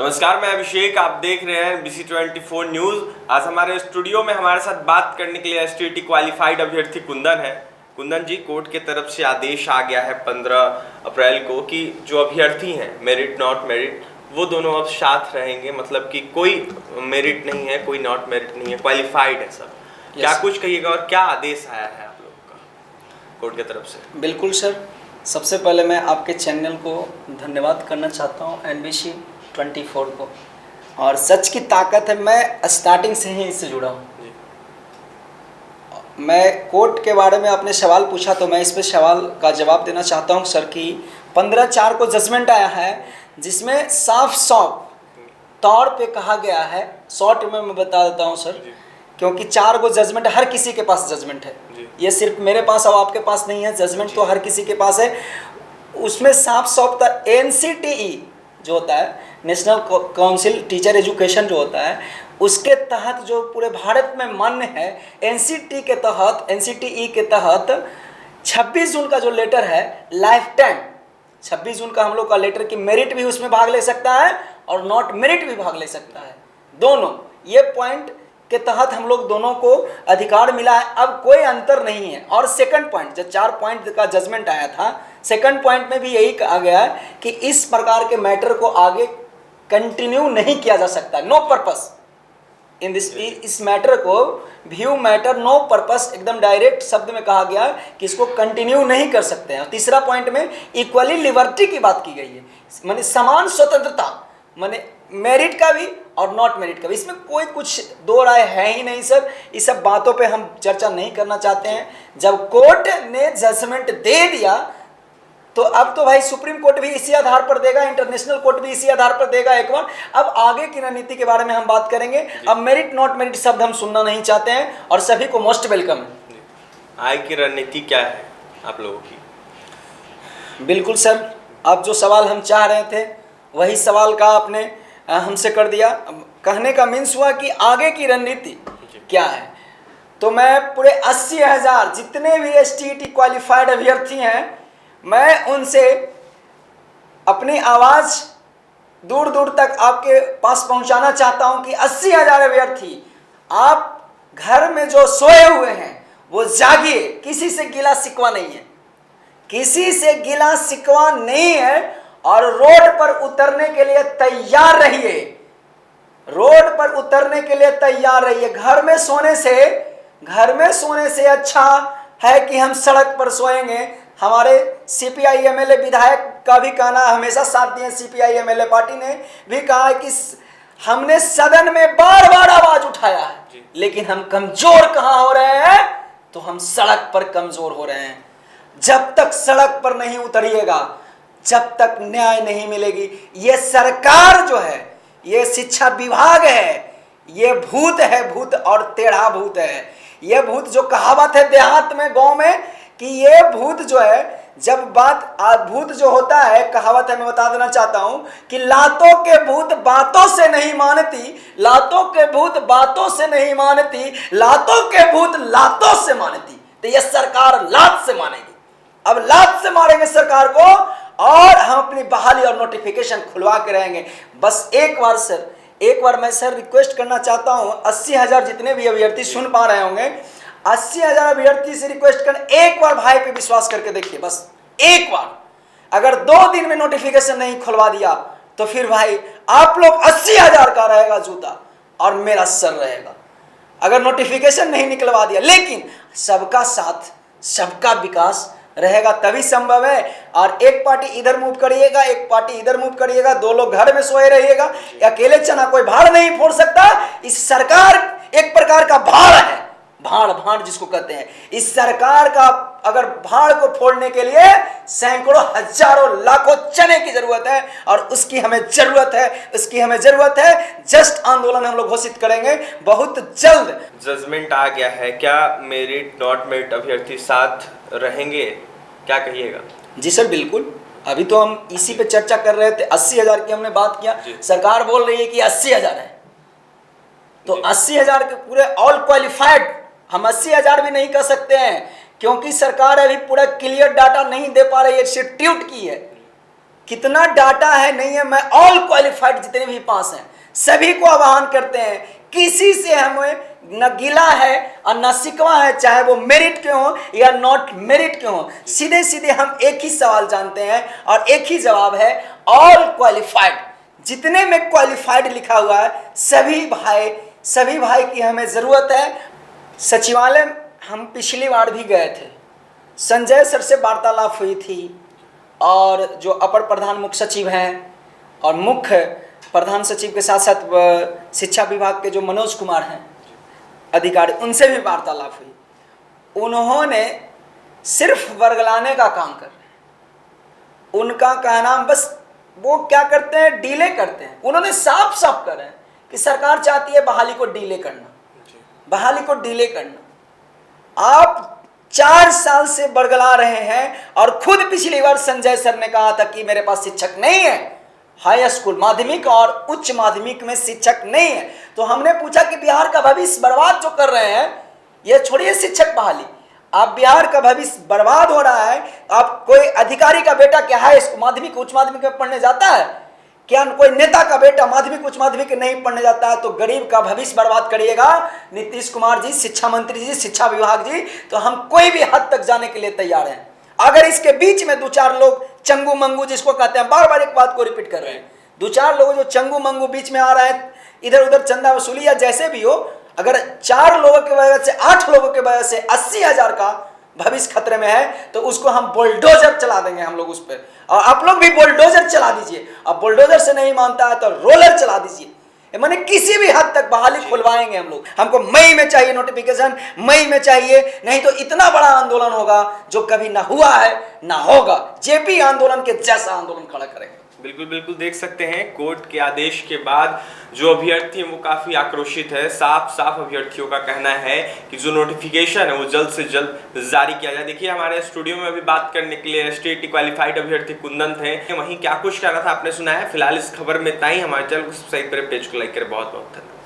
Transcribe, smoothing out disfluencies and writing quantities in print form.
नमस्कार, मैं अभिषेक। आप देख रहे हैं BC24 न्यूज़। आज हमारे स्टूडियो में हमारे साथ बात करने के लिए एसटीईटी क्वालिफाइड अभ्यर्थी कुंदन है। कुंदन जी, कोर्ट के तरफ से आदेश आ गया है 15 अप्रैल को कि जो अभ्यर्थी हैं मेरिट नॉट मेरिट वो दोनों अब साथ रहेंगे, मतलब कि कोई मेरिट नहीं है, कोई नॉट मेरिट नहीं है, क्वालिफाइड है सब। क्या कुछ कहिएगा और क्या आदेश आया है आप लोगों का कोर्ट की तरफ से? बिल्कुल सर, सबसे पहले मैं आपके चैनल को धन्यवाद करना चाहता हूँ, NBC24 को। और सच की ताकत है, मैं स्टार्टिंग से ही इससे जुड़ा हूँ। मैं कोर्ट के बारे में आपने सवाल पूछा तो मैं इस पे सवाल का जवाब देना चाहता हूँ सर कि 15/4 को जजमेंट आया है, जिसमें साफ तौर पे कहा गया है। शॉर्ट में मैं बता देता हूँ सर, क्योंकि 4 को जजमेंट, हर किसी के पास जजमेंट है, ये सिर्फ मेरे पास और आपके पास नहीं है। जजमेंट तो हर किसी के पास है। उसमें साफ NCTE जो होता है, नेशनल काउंसिल टीचर एजुकेशन जो होता है, उसके तहत जो पूरे भारत में मान्य है, NCTE के तहत 26 जून का जो लेटर है, लाइफ टाइम 26 जून का हम लोग का लेटर की मेरिट भी उसमें भाग ले सकता है और नॉट मेरिट भी भाग ले सकता है। दोनों ये पॉइंट के तहत हम लोग दोनों को अधिकार मिला है। अब कोई अंतर नहीं है। और सेकंड पॉइंट, जब 4 पॉइंट का जजमेंट आया था, सेकंड पॉइंट में भी यही कहा गया है कि इस प्रकार के मैटर को आगे कंटिन्यू नहीं किया जा सकता। नो पर्पस इन दिस, इस मैटर को व्यू मैटर नो पर्पस, एकदम डायरेक्ट शब्द में कहा गया है कि इसको कंटिन्यू नहीं कर सकते हैं। तीसरा पॉइंट में इक्वली लिबर्टी की बात की गई है, माने समान स्वतंत्रता, माने मेरिट का भी और नॉट मेरिट का भी। इसमें कोई कुछ दो राय है ही नहीं सर। इस सब बातों पे हम चर्चा नहीं करना चाहते हैं। जब कोर्ट ने जजमेंट दे दिया तो अब तो भाई सुप्रीम कोर्ट भी इसी आधार पर देगा, इंटरनेशनल कोर्ट भी इसी आधार पर देगा एक बार। अब आगे की रणनीति के बारे में हम बात करेंगे। अब मेरिट नॉट मेरिट शब्द हम सुनना नहीं चाहते हैं और सभी को मोस्ट वेलकम है। आगे की रणनीति क्या है आप लोगों की? बिल्कुल सर, अब जो सवाल हम चाह रहे थे वही सवाल का आपने हमसे कर दिया। कहने का मीन्स हुआ कि आगे की रणनीति क्या है। तो मैं पूरे 80,000 जितने भी STET क्वालिफाइड अभ्यर्थी हैं, मैं उनसे अपनी आवाज़ दूर दूर तक आपके पास पहुंचाना चाहता हूं कि 80,000 अभ्यर्थी, आप घर में जो सोए हुए हैं वो जागिए। किसी से गिला शिकवा नहीं है, किसी से गिला शिकवा नहीं है। और रोड पर उतरने के लिए तैयार रहिए, रोड पर उतरने के लिए तैयार रहिए। घर में सोने से अच्छा है कि हम सड़क पर सोएंगे। हमारे CPI MLA विधायक का भी कहना, हमेशा साथ दिए CPI MLA पार्टी ने भी कहा है कि हमने सदन में बार बार आवाज उठाया है, लेकिन हम कमजोर कहाँ हो रहे हैं, तो हम सड़क पर कमजोर हो रहे हैं। जब तक सड़क पर नहीं उतरिएगा, जब तक न्याय नहीं मिलेगी। ये सरकार जो है, ये शिक्षा विभाग है, ये भूत है, भूत और टेढ़ा भूत है। ये भूत जो कहावत है देहात में, गांव में, कि ये भूत जो है, जब भूत जो होता है, कहावत है, मैं बता देना चाहता हूं कि लातों के भूत बातों से नहीं मानती, लातों के भूत बातों से नहीं मानती, लातों के भूत लातों से मानती। तो ये सरकार लात से मानेगी। अब लात से मारेंगे सरकार को और हम अपनी बहाली और नोटिफिकेशन खुलवा के रहेंगे। बस एक बार मैं सर रिक्वेस्ट करना चाहता हूं, 80,000 जितने भी अभ्यर्थी सुन पा रहे होंगे, 80,000 अभ्यर्थी से रिक्वेस्ट कर, एक बार भाई पे विश्वास करके देखिए। बस एक बार, अगर 2 दिन में नोटिफिकेशन नहीं खुलवा दिया तो फिर भाई आप लोग 80,000 का रहेगा जूता और मेरा सर रहेगा। अगर नोटिफिकेशन नहीं निकलवा दिया, लेकिन सबका साथ, सबका विकास रहेगा तभी संभव है। और एक पार्टी इधर मूव करिएगा, एक पार्टी इधर मूव करिएगा, 2 लोग घर में सोए रहिएगा, अकेले चना कोई भाड़ नहीं फोड़ सकता। इस सरकार एक प्रकार का भाड़ है, भाड़ जिसको कहते हैं। इस सरकार का अगर भाड़ को फोड़ने के लिए सैकड़ों, हजारों, लाखों चने की जरूरत है, और उसकी हमें जरूरत है। जस्ट आंदोलन हम लोग घोषित करेंगे बहुत जल्द। जजमेंट आ गया है, क्या मेरिट नॉट मेरिट अभ्यर्थी साथ रहेंगे? क्या कहिएगा? जी सर, बिल्कुल। अभी तो हम इसी पे चर्चा कर रहे थे, 80,000 की हमने बात किया। सरकार बोल रही है कि 80,000 है, तो 80,000 के पूरे ऑल क्वालिफाइड, हम 80,000 भी नहीं कर सकते हैं, क्योंकि सरकार अभी पूरा क्लियर डाटा नहीं दे पा रही है। इंस्टीट्यूट की है, कितना डाटा है नहीं है, मैं ऑल क्वालिफाइड जितने भी पास हैं सभी को आह्वान करते हैं, किसी से हमें न गिला है और न शिकवा है, चाहे वो मेरिट के हो या नॉट मेरिट के हो। सीधे सीधे हम एक ही सवाल जानते हैं और एक ही जवाब है, ऑल क्वालिफाइड। जितने में क्वालिफाइड लिखा हुआ है सभी भाई की हमें ज़रूरत है। सचिवालय हम पिछली बार भी गए थे, संजय सर से वार्तालाप हुई थी और जो अपर प्रधान मुख्य सचिव हैं और मुख्य प्रधान सचिव के साथ साथ शिक्षा विभाग के जो मनोज कुमार हैं अधिकारी, उनसे भी वार्तालाप हुई। उन्होंने सिर्फ वर्गलाने का काम कर रहे हैं। उनका कहना बस वो क्या करते हैं, डिले करते हैं। उन्होंने साफ साफ कर रहे हैं कि सरकार चाहती है बहाली को डिले करना, बहाली को डिले करना। आप 4 साल से बरगला रहे हैं और खुद पिछली बार संजय सर ने कहा था कि मेरे पास शिक्षक नहीं है, हाई स्कूल माध्यमिक और उच्च माध्यमिक में शिक्षक नहीं है। तो हमने पूछा कि बिहार का भविष्य बर्बाद जो कर रहे हैं, ये छोड़िए शिक्षक बहाली, आप बिहार का भविष्य बर्बाद हो रहा है। आप कोई अधिकारी का बेटा क्या हाई स्कूल माध्यमिक उच्च माध्यमिक में पढ़ने जाता है क्या? कोई नेता का बेटा माध्यमिक उच्च माध्यमिक नहीं पढ़ने जाता है। तो गरीब का भविष्य बर्बाद करिएगा नीतीश कुमार जी, शिक्षा मंत्री जी, शिक्षा विभाग जी, तो हम कोई भी हद तक जाने के लिए तैयार हैं। अगर इसके बीच में 2-4 लोग चंगू मंगू जिसको कहते हैं, बार बार एक बात को रिपीट कर रहे हैं, 2-4 लोग जो चंगू मंगू बीच में आ रहे हैं, इधर उधर चंदा वसूली या जैसे भी हो, अगर 4 लोगों की वजह से 8 लोगों की वजह से 80,000 का भविष्य खतरे में है, तो उसको हम बुलडोजर चला देंगे हम लोग उस पर। और आप लोग भी बुलडोजर चला दीजिए। अब बुलडोजर से नहीं मानता है तो रोलर चला दीजिए। माने किसी भी हद तक बहाली खुलवाएंगे हम लोग। हमको मई में चाहिए नोटिफिकेशन, मई में चाहिए, नहीं तो इतना बड़ा आंदोलन होगा जो कभी ना हुआ है ना होगा। जेपी आंदोलन के जैसा आंदोलन खड़ा करेंगे। बिल्कुल बिल्कुल, देख सकते हैं कोर्ट के आदेश के बाद जो अभ्यर्थी हैं वो काफ़ी आक्रोशित है। साफ साफ अभ्यर्थियों का कहना है कि जो नोटिफिकेशन है वो जल्द से जल्द जारी किया जाए। देखिए हमारे स्टूडियो में अभी बात करने के लिए STT क्वालिफाइड अभ्यर्थी कुंदन थे, वहीं क्या कुछ कहना था आपने सुना है। फिलहाल इस खबर में इतना ही। हमारे चैनल को सब्सक्राइब करें, पेज को लाइक करें। बहुत बहुत धन्यवाद।